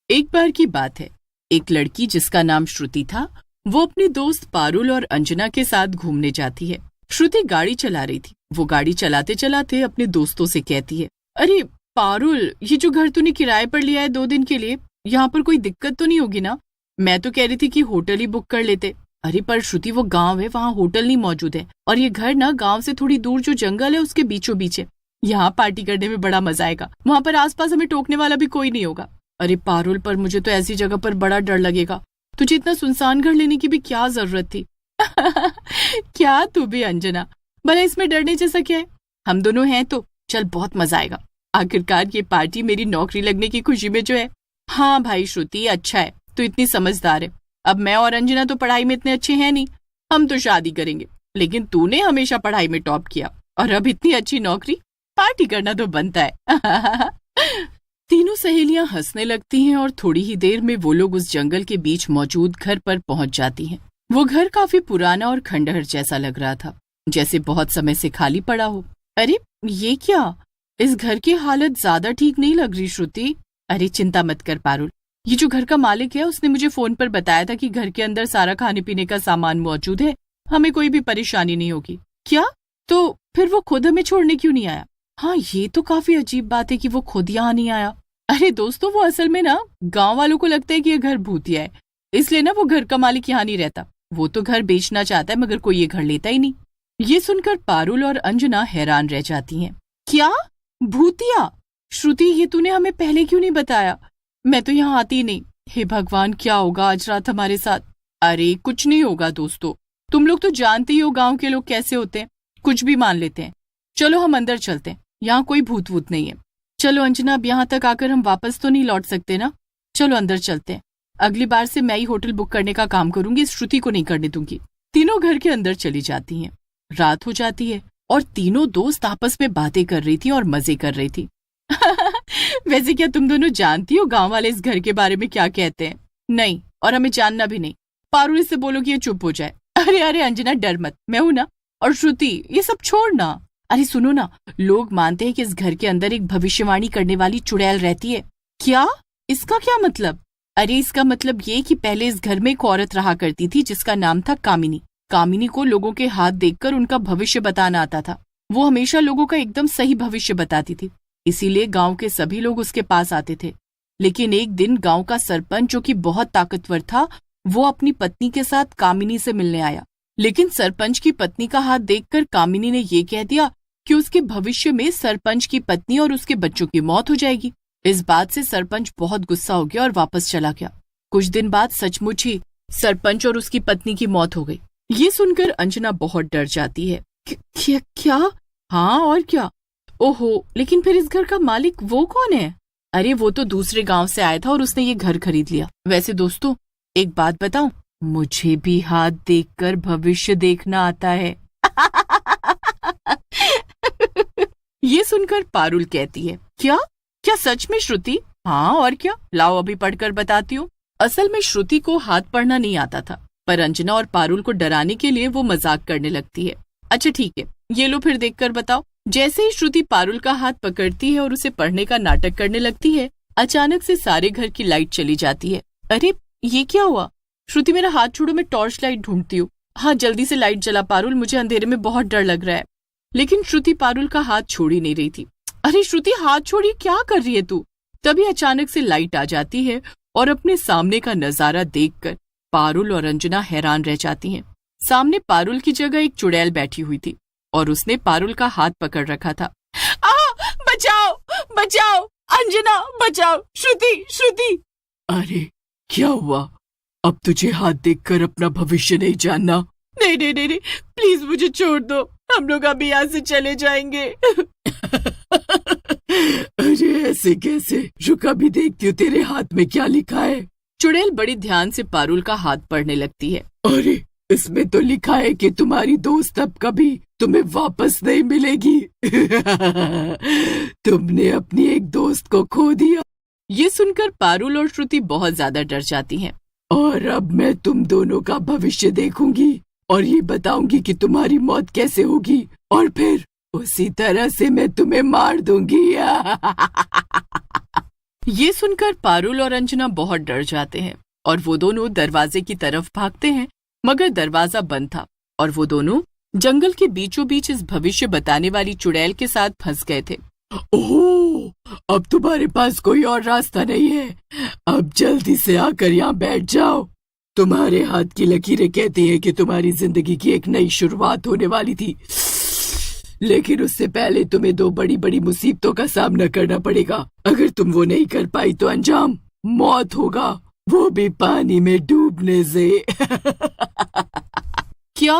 एक बार की बात है, एक लड़की जिसका नाम श्रुति था, वो अपनी दोस्त पारुल और अंजना के साथ घूमने जाती है। श्रुति गाड़ी चला रही थी। वो गाड़ी चलाते चलाते अपने दोस्तों से कहती है, अरे पारुल, ये जो घर तूने किराए पर लिया है 2 दिन के लिए, यहाँ पर कोई दिक्कत तो नहीं होगी ना? मैं तो कह रही थी कि होटल ही बुक कर लेते। अरे पर श्रुति, वो गांव है, वहाँ होटल नहीं मौजूद है, और ये घर ना गांव से थोड़ी दूर जो जंगल है उसके बीचों बीच है। यहाँ पार्टी करने में बड़ा मजा आएगा, वहाँ पर आसपास हमें टोकने वाला भी कोई नहीं होगा। अरे पारुल, पर मुझे तो ऐसी जगह पर बड़ा डर लगेगा। तुझे इतना सुनसान घर लेने की भी क्या जरूरत थी? क्या तू भी अंजना, भला इसमें डरने जैसा क्या है? हम दोनों हैं तो चल, बहुत मजा आएगा। आखिरकार ये पार्टी मेरी नौकरी लगने की खुशी में जो है। हाँ भाई श्रुति, अच्छा है तू इतनी समझदार है। अब मैं और अंजना तो पढ़ाई में इतने अच्छे हैं नहीं, हम तो शादी करेंगे, लेकिन तूने हमेशा पढ़ाई में टॉप किया और अब इतनी अच्छी नौकरी, पार्टी करना तो बनता है। तीनों सहेलियां हंसने लगती हैं और थोड़ी ही देर में वो लोग उस जंगल के बीच मौजूद घर पर पहुंच जाती हैं। वो घर काफी पुराना और खंडहर जैसा लग रहा था, जैसे बहुत समय से खाली पड़ा हो। अरे ये क्या, इस घर की हालत ज्यादा ठीक नहीं लग रही श्रुति। अरे चिंता मत कर पारुल, ये जो घर का मालिक है उसने मुझे फोन पर बताया था कि घर के अंदर सारा खाने पीने का सामान मौजूद है, हमें कोई भी परेशानी नहीं होगी। क्या? तो फिर वो खुद हमें छोड़ने क्यों नहीं आया? हाँ, ये तो काफी अजीब बात है कि वो खुद यहाँ नहीं आया। अरे दोस्तों, वो असल में ना गांव वालों को लगता है कि ये घर भूतिया है, इसलिए ना वो घर का मालिक यहाँ नहीं रहता। वो तो घर बेचना चाहता है, मगर कोई ये घर लेता ही नहीं। ये सुनकर पारुल और अंजना हैरान रह जाती हैं। क्या भूतिया? श्रुति, ये तूने हमें पहले क्यों नहीं बताया? मैं तो यहाँ आती नहीं। हे भगवान, क्या होगा आज रात हमारे साथ? अरे कुछ नहीं होगा दोस्तों, तुम लोग तो जानते ही हो गाँव के लोग कैसे होते हैं, कुछ भी मान लेते हैं। चलो हम अंदर चलते हैं, यहाँ कोई भूत वूत नहीं है। चलो अंजना, अब यहाँ तक आकर हम वापस तो नहीं लौट सकते ना? चलो अंदर चलते हैं। अगली बार से मैं ही होटल बुक करने का काम करूंगी, श्रुति को नहीं करने दूंगी। तीनों घर के अंदर चली जाती हैं। रात हो जाती है और तीनों दोस्त आपस में बातें कर रही थी और मजे कर रही थी। वैसे क्या तुम दोनों जानती हो गांव वाले इस घर के बारे में क्या कहते हैं? नहीं, और हमें जानना भी नहीं। पारुल से बोलो कि ये चुप हो जाए। अरे अरे अंजना, डर मत, मैं हूं ना। और श्रुति, ये सब छोड़ना। अरे सुनो ना, लोग मानते हैं कि इस घर के अंदर एक भविष्यवाणी करने वाली चुड़ैल रहती है। क्या? इसका क्या मतलब? अरे इसका मतलब ये कि पहले इस घर में एक औरत रहा करती थी जिसका नाम था कामिनी। कामिनी को लोगों के हाथ देखकर उनका भविष्य बताना आता था। वो हमेशा लोगों का एकदम सही भविष्य बताती थी, इसीलिए गांव के सभी लोग उसके पास आते थे। लेकिन एक दिन गांव का सरपंच, जो कि बहुत ताकतवर था, वो अपनी पत्नी के साथ कामिनी से मिलने आया। लेकिन सरपंच की पत्नी का हाथ देखकर कामिनी ने ये कह दिया कि उसके भविष्य में सरपंच की पत्नी और उसके बच्चों की मौत हो जाएगी। इस बात से सरपंच बहुत गुस्सा हो गया और वापस चला गया। कुछ दिन बाद सचमुच ही सरपंच और उसकी पत्नी की मौत हो गई। ये सुनकर अंजना बहुत डर जाती है। क्या? हाँ और क्या? ओहो, लेकिन फिर इस घर का मालिक वो कौन है? अरे वो तो दूसरे गांव से आया था और उसने ये घर खरीद लिया। वैसे दोस्तों, एक बात बताऊं, मुझे भी हाथ देखकर भविष्य देखना आता है। ये सुनकर पारुल कहती है, क्या सच में श्रुति? हाँ और क्या, लाओ अभी पढ़कर बताती हूँ। असल में श्रुति को हाथ पढ़ना नहीं आता था, पर अंजना और पारुल को डराने के लिए वो मजाक करने लगती है। अच्छा ठीक है, ये लो फिर देखकर बताओ। जैसे ही श्रुति पारुल का हाथ पकड़ती है और उसे पढ़ने का नाटक करने लगती है, अचानक से सारे घर की लाइट चली जाती है। अरे ये क्या हुआ? श्रुति मेरा हाथ छोड़ो, मैं टॉर्च लाइट ढूंढती हूँ। हाँ जल्दी से लाइट जला पारुल, मुझे अंधेरे में बहुत डर लग रहा है। लेकिन श्रुति पारुल का हाथ छोड़ ही नहीं रही थी। अरे श्रुति हाथ छोड़ी, क्या कर रही है तू? तभी अचानक से लाइट आ जाती है और अपने सामने का नजारा देखकर पारुल और अंजना हैरान रह जाती हैं। सामने पारुल की जगह एक चुड़ैल बैठी हुई थी और उसने पारुल का हाथ पकड़ रखा था। बचाओ बचाओ, अंजना बचाओ, श्रुति। अरे क्या हुआ? अब तुझे हाथ देखकर अपना भविष्य नहीं जानना? नहीं, प्लीज मुझे छोड़ दो, हम लोग अभी यहाँ से चले जाएंगे। अरे ऐसे कैसे? रुका भी देखती हूँ तेरे हाथ में क्या लिखा है। चुड़ैल बड़ी ध्यान से पारुल का हाथ पढ़ने लगती है। अरे इसमें तो लिखा है कि तुम्हारी दोस्त अब कभी तुम्हें वापस नहीं मिलेगी। तुमने अपनी एक दोस्त को खो दिया। ये सुनकर पारुल और श्रुति बहुत ज्यादा डर जाती हैं। और अब मैं तुम दोनों का भविष्य देखूंगी और ये बताऊंगी कि तुम्हारी मौत कैसे होगी, और फिर उसी तरह से मैं तुम्हें मार दूंगी। ये सुनकर पारुल और अंजना बहुत डर जाते हैं और वो दोनों दरवाजे की तरफ भागते हैं, मगर दरवाजा बंद था और वो दोनों जंगल के बीचों बीच इस भविष्य बताने वाली चुड़ैल के साथ फंस गए थे। ओह, अब तुम्हारे पास कोई और रास्ता नहीं है। अब जल्दी से आकर यहाँ बैठ जाओ। तुम्हारे हाथ की लकीरें कहती हैं कि तुम्हारी जिंदगी की एक नई शुरुआत होने वाली थी, लेकिन उससे पहले तुम्हें दो बड़ी बड़ी मुसीबतों का सामना करना पड़ेगा। अगर तुम वो नहीं कर पाई तो अंजाम मौत होगा, वो भी पानी में डूबने से। क्या?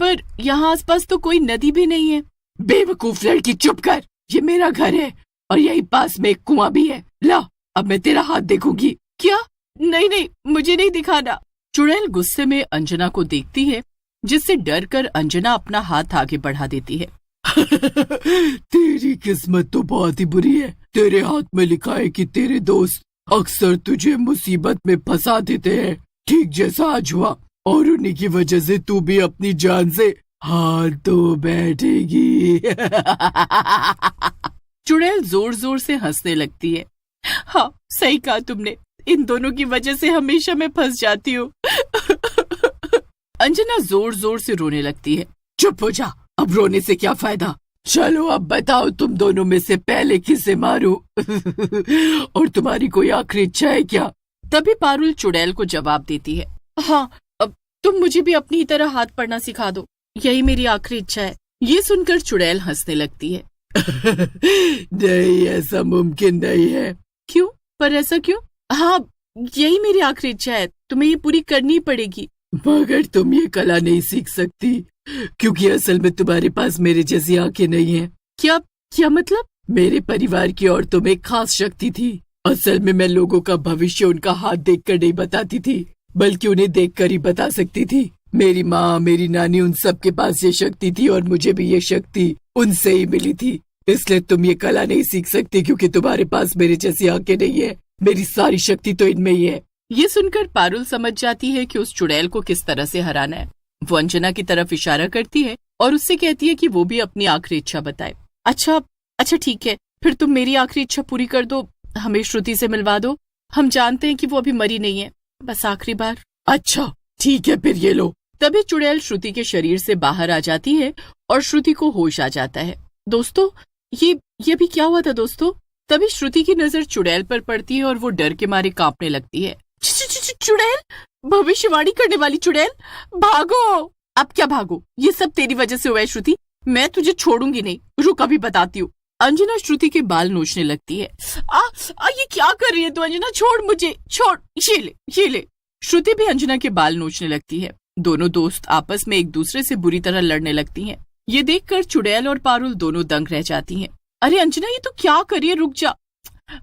पर यहाँ आसपास तो कोई नदी भी नहीं है। बेवकूफ लड़की, चुप कर। ये मेरा घर है और यही पास में एक कुआं भी है। ला, अब मैं तेरा हाथ देखूंगी। क्या? नहीं नहीं, मुझे नहीं दिखाना। चुड़ैल गुस्से में अंजना को देखती है, जिससे डर कर अंजना अपना हाथ आगे बढ़ा देती है। तेरी किस्मत तो बहुत ही बुरी है। तेरे हाथ में लिखा है कि तेरे दोस्त अक्सर तुझे मुसीबत में फंसा देते हैं, ठीक जैसा आज हुआ, और उन्हीं की वजह से तू भी अपनी जान से हाथ धो बैठेगी। चुड़ैल जोर जोर से हंसने लगती है। हाँ, सही कहा तुमने, इन दोनों की वजह से हमेशा मैं फंस जाती हूँ। अंजना जोर जोर से रोने लगती है। चुप हो जा, अब रोने से क्या फायदा। चलो अब बताओ, तुम दोनों में से पहले किसे मारूं? और तुम्हारी कोई आखिरी इच्छा है क्या? तभी पारुल चुड़ैल को जवाब देती है। हाँ, अब तुम मुझे भी अपनी तरह हाथ पढ़ना सिखा दो, यही मेरी आखिरी इच्छा है। ये सुनकर चुड़ैल हंसने लगती है। नहीं, ऐसा मुमकिन नहीं है। क्यों? पर ऐसा क्यों? हाँ, यही मेरी आखिरी इच्छा है, तुम्हें ये पूरी करनी पड़ेगी। मगर तुम ये कला नहीं सीख सकती, क्योंकि असल में तुम्हारे पास मेरे जैसी आंखें नहीं है। क्या? क्या मतलब? मेरे परिवार की औरतों में खास शक्ति थी। असल में मैं लोगों का भविष्य उनका हाथ देखकर नहीं बताती थी, बल्कि उन्हें देखकर ही बता सकती थी। मेरी माँ, मेरी नानी, उन सब के पास ये शक्ति थी और मुझे भी ये शक्ति उनसे ही मिली थी। इसलिए तुम ये कला नहीं सीख सकती, क्योंकि तुम्हारे पास मेरे जैसी आंखें नहीं है। मेरी सारी शक्ति तो इनमें ही है। ये सुनकर पारुल समझ जाती है कि उस चुड़ैल को किस तरह से हराना है। वो अंजना की तरफ इशारा करती है और उससे कहती है कि वो भी अपनी आखिरी इच्छा बताए। अच्छा ठीक है, फिर तुम मेरी आखिरी इच्छा पूरी कर दो, हमें श्रुति से मिलवा दो। हम जानते हैं कि वो अभी मरी नहीं है, बस आखिरी बार। अच्छा ठीक है, फिर ये लो। तभी चुड़ैल श्रुति के शरीर से बाहर आ जाती है और श्रुति को होश आ जाता है। दोस्तों, ये भी क्या हुआ था दोस्तों? तभी श्रुति की नजर चुड़ैल पर पड़ती है और वो डर के मारे कांपने लगती है। चुड़ैल, भविष्यवाणी करने वाली चुड़ैल, भागो! अब क्या भागो? ये सब तेरी वजह से हुआ है श्रुति, मैं तुझे छोड़ूंगी नहीं। रुक, अभी बताती हूँ। अंजना श्रुति के बाल नोचने लगती है। ये क्या कर रही है तू अंजना? छोड़ मुझे, छोड़। ये ले। श्रुति भी अंजना के बाल नोचने लगती है। दोनों दोस्त आपस में एक दूसरे से बुरी तरह लड़ने लगती हैं। ये देखकर चुड़ैल और पारुल दोनों दंग रह जाती हैं। अरे अंजना, ये तो क्या कर रही है? रुक जा।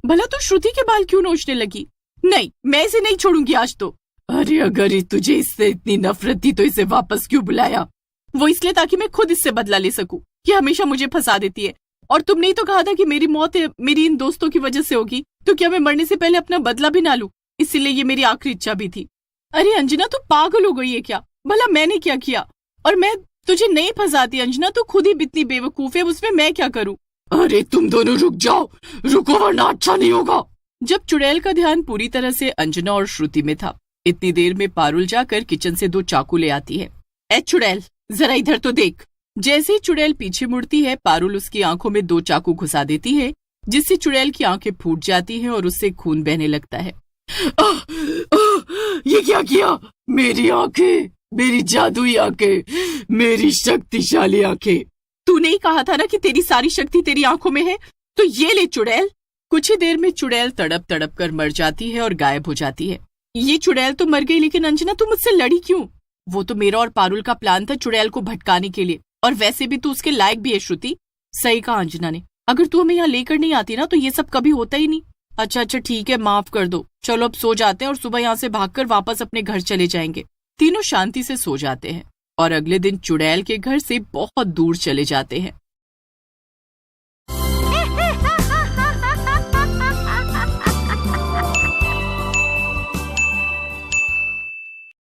भला तू श्रुति के बाल क्यों नोचने लगी? नहीं, मैं इसे नहीं छोड़ूंगी आज तो। अरे अगर तुझे इससे इतनी नफरत थी तो इसे वापस क्यों बुलाया? वो इसलिए ताकि मैं खुद इससे बदला ले सकूं। ये हमेशा मुझे फंसा देती है। और तुमने ही तो कहा था कि मेरी मौत मेरी इन दोस्तों की वजह से होगी, तो क्या मैं मरने से पहले अपना बदला भी ना लूं? इसीलिए ये मेरी आखिरी इच्छा भी थी। अरे अंजना, तू पागल हो गई है क्या? भला मैंने क्या किया? और मैं तुझे नहीं फंसाती अंजना, तू खुद ही इतनी बेवकूफ है, उसमें मैं क्या करूं? अरे तुम दोनों रुक जाओ, रुको वरना अच्छा नहीं होगा। जब चुड़ैल का ध्यान पूरी तरह से अंजना और श्रुति में था, इतनी देर में पारुल जाकर किचन से 2 चाकू ले आती है। ए चुड़ैल, जरा इधर तो देख। जैसे ही चुड़ैल पीछे मुड़ती है, पारुल उसकी आंखों में 2 चाकू घुसा देती है, जिससे चुड़ैल की आंखें फूट जाती हैं और उससे खून बहने लगता है। ये क्या किया? मेरी आंखें, मेरी जादुई आंखें, मेरी शक्तिशाली आंखें। तूने ही कहा था ना कि तेरी सारी शक्ति तेरी आंखों में है, तो ये ले चुड़ैल। कुछ ही देर में चुड़ैल तड़प तड़प कर मर जाती है और गायब हो जाती है। ये चुड़ैल तो मर गई, लेकिन अंजना तू मुझसे लड़ी क्यों? वो तो मेरा और पारुल का प्लान था चुड़ैल को भटकाने के लिए, और वैसे भी तू उसके लायक भी है श्रुति। सही कहा अंजना ने, अगर तू हमें यहाँ लेकर नहीं आती ना तो ये सब कभी होता ही नहीं। अच्छा ठीक है, माफ कर दो। चलो अब सो जाते हैं और सुबह यहाँ से भागकर वापस अपने घर चले जाएंगे। तीनों शांति से सो जाते हैं और अगले दिन चुड़ैल के घर से बहुत दूर चले जाते हैं।